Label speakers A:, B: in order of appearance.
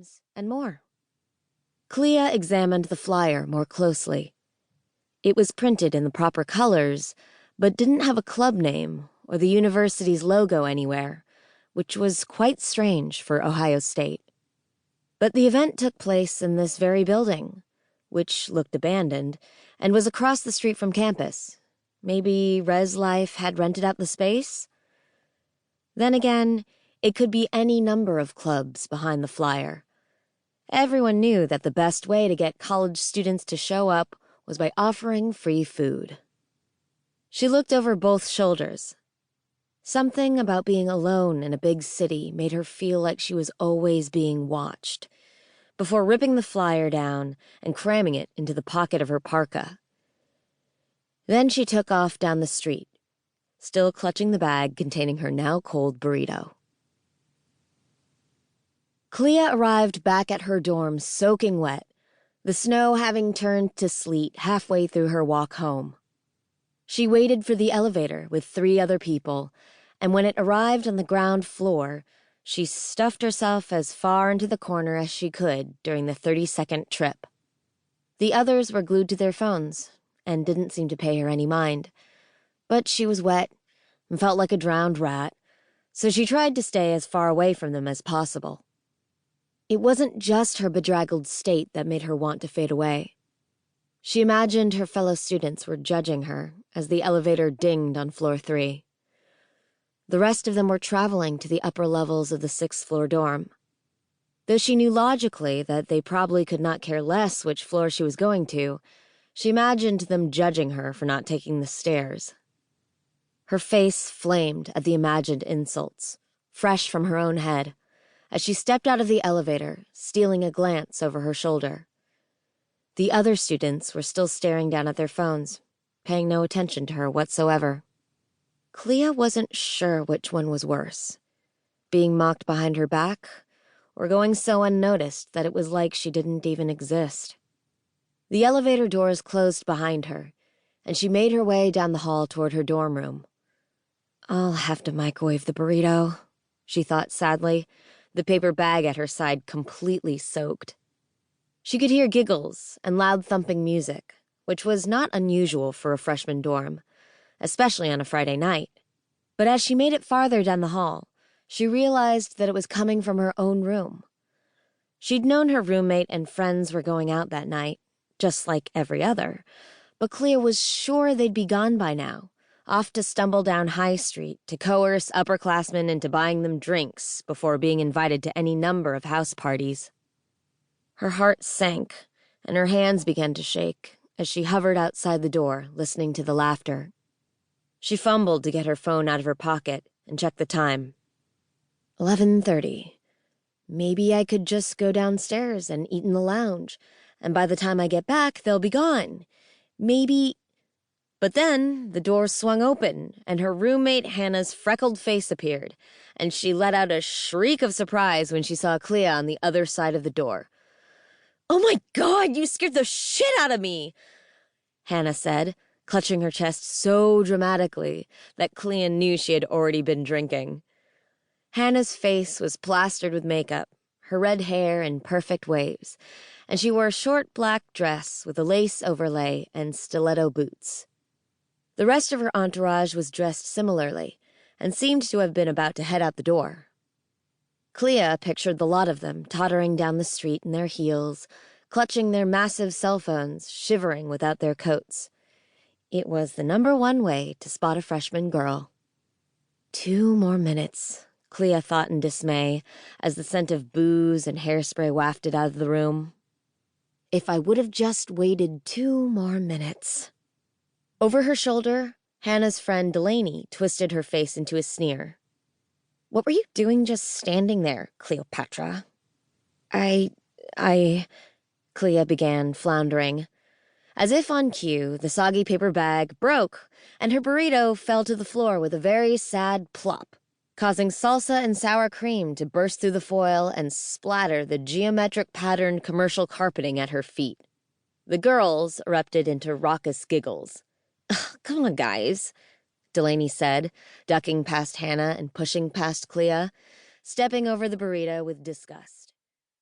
A: games, and more. Clea examined the flyer more closely. It was printed in the proper colors, but didn't have a club name or the university's logo anywhere, which was quite strange for Ohio State. But the event took place in this very building, which looked abandoned, and was across the street from campus. Maybe Res Life had rented out the space? Then again, it could be any number of clubs behind the flyer. Everyone knew that the best way to get college students to show up was by offering free food. She looked over both shoulders. Something about being alone in a big city made her feel like she was always being watched, before ripping the flyer down and cramming it into the pocket of her parka. Then she took off down the street, still clutching the bag containing her now-cold burrito. Clea arrived back at her dorm soaking wet, the snow having turned to sleet halfway through her walk home. She waited for the elevator with 3 other people, and when it arrived on the ground floor, she stuffed herself as far into the corner as she could during the 30-second trip. The others were glued to their phones and didn't seem to pay her any mind. But she was wet and felt like a drowned rat, so she tried to stay as far away from them as possible. It wasn't just her bedraggled state that made her want to fade away. She imagined her fellow students were judging her as the elevator dinged on floor 3. The rest of them were traveling to the upper levels of the 6th-floor dorm. Though she knew logically that they probably could not care less which floor she was going to, she imagined them judging her for not taking the stairs. Her face flamed at the imagined insults, fresh from her own head, as she stepped out of the elevator, stealing a glance over her shoulder. The other students were still staring down at their phones, paying no attention to her whatsoever. Clea wasn't sure which one was worse, being mocked behind her back, or going so unnoticed that it was like she didn't even exist. The elevator doors closed behind her, and she made her way down the hall toward her dorm room. "I'll have to microwave the burrito," she thought sadly, the paper bag at her side completely soaked. She could hear giggles and loud thumping music, which was not unusual for a freshman dorm, especially on a Friday night. But as she made it farther down the hall, she realized that it was coming from her own room. She'd known her roommate and friends were going out that night, just like every other, but Clea was sure they'd be gone by now, off to stumble down High Street to coerce upperclassmen into buying them drinks before being invited to any number of house parties. Her heart sank, and her hands began to shake as she hovered outside the door, listening to the laughter. She fumbled to get her phone out of her pocket and checked the time. 11:30. Maybe I could just go downstairs and eat in the lounge, and by the time I get back, they'll be gone. Maybe... But then the door swung open, and her roommate Hannah's freckled face appeared, and she let out a shriek of surprise when she saw Clea on the other side of the door. "Oh my God, you scared the shit out of me!" Hannah said, clutching her chest so dramatically that Clea knew she had already been drinking. Hannah's face was plastered with makeup, her red hair in perfect waves, and she wore a short black dress with a lace overlay and stiletto boots. The rest of her entourage was dressed similarly and seemed to have been about to head out the door. Clea pictured the lot of them tottering down the street in their heels, clutching their massive cell phones, shivering without their coats. It was the #1 way to spot a freshman girl. 2 more minutes, Clea thought in dismay, as the scent of booze and hairspray wafted out of the room. If I would have just waited 2 more minutes. Over her shoulder, Hannah's friend Delaney twisted her face into a sneer. "What were you doing just standing there, Cleopatra?" I, Clea began, floundering. As if on cue, the soggy paper bag broke, and her burrito fell to the floor with a very sad plop, causing salsa and sour cream to burst through the foil and splatter the geometric-patterned commercial carpeting at her feet. The girls erupted into raucous giggles. "Ugh, come on, guys," Delaney said, ducking past Hannah and pushing past Clea, stepping over the burrito with disgust.